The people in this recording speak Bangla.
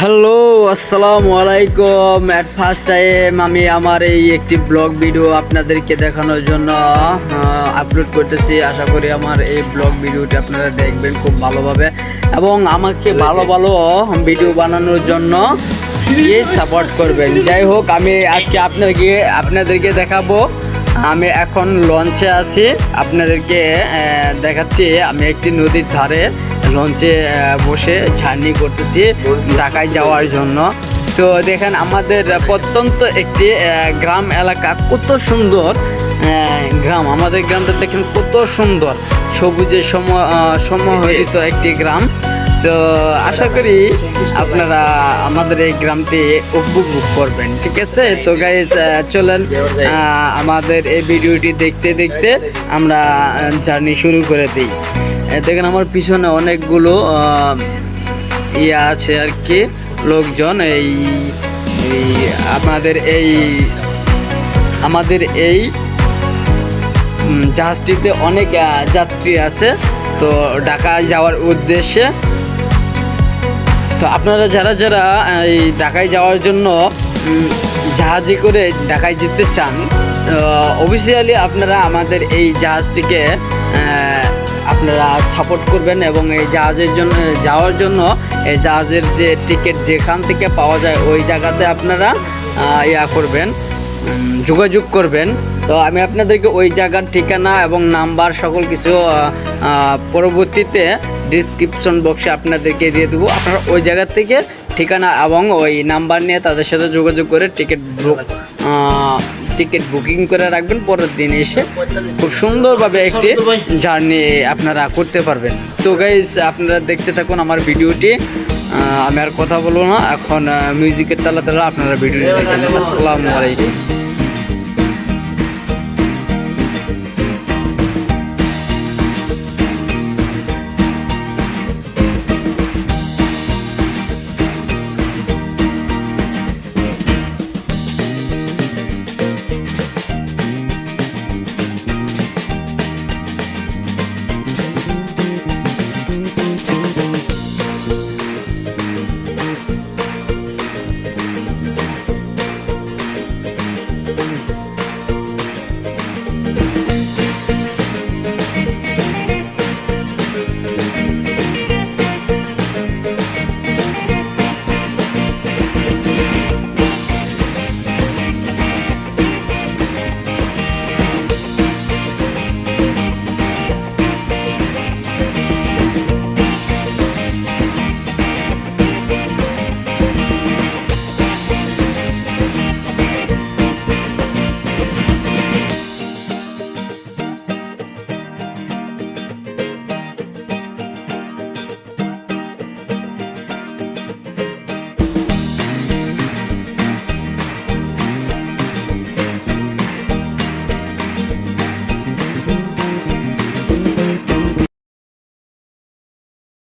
হ্যালো, আসসালামু আলাইকুম। অ্যাট ফার্স্ট টাইম আমি আমার এই একটি ব্লগ ভিডিও আপনাদেরকে দেখানোর জন্য আপলোড করতেছি। আশা করি আমার এই ব্লগ ভিডিওটি আপনারা দেখবেন খুব ভালোভাবে এবং আমাকে ভালো ভালো ভিডিও বানানোর জন্য সাপোর্ট করবেন। যাই হোক, আমি আজকে আপনাদেরকে দেখাবো আমি এখন লঞ্চে আছি। আপনাদেরকে দেখাচ্ছি আমি একটি নদীর ধারে লঞ্চে বসে জার্নি করতেছি ঢাকায় যাওয়ার জন্য। তো দেখেন আমাদের প্রত্যন্ত একটি গ্রাম এলাকা, কত সুন্দর গ্রাম। আমাদের গ্রামটা দেখেন কত সুন্দর, সবুজে সমাহৃত একটি গ্রাম। তো আশা করি আপনারা আমাদের এই গ্রামটি উপভোগ করবেন, ঠিক আছে? তো গাইস, চলেন আমাদের এই ভিডিওটি দেখতে দেখতে আমরা জার্নি শুরু করে দিই। দেখেন আমার পিছনে অনেকগুলো ইয়ে আছে আর কি, লোকজন। আমাদের এই জাহাজটিতে অনেক যাত্রী আছে, তো ঢাকায় যাওয়ার উদ্দেশ্যে। তো আপনারা যারা যারা এই ঢাকায় যাওয়ার জন্য জাহাজে করে ঢাকায় যেতে চান, অফিসিয়ালি আপনারা আমাদের এই জাহাজটিকে আপনারা সাপোর্ট করবেন এবং এই জাহাজের জন্য যাওয়ার জন্য এই জাহাজের যে টিকিট যেখান থেকে পাওয়া যায় ওই জায়গাতে আপনারা যোগাযোগ করবেন। তো আমি আপনাদেরকে ওই জায়গার ঠিকানা এবং নাম্বার সকল কিছু পরবর্তীতে ডিসক্রিপশন বক্সে আপনাদেরকে দিয়ে দেবো। আপনারা ওই জায়গা থেকে ঠিকানা এবং ওই নাম্বার নিয়ে তাদের সাথে যোগাযোগ করে টিকিট বুকিং করে রাখবেন। পরের দিন এসে খুব সুন্দরভাবে একটি জার্নি আপনারা করতে পারবেন। তো গাইস, আপনারা দেখতে থাকুন আমার ভিডিওটি। আমি আর কথা বলবো না, এখন মিউজিকের তালা আপনারা ভিডিওটি দেখেন। আসসালামু আলাইকুম।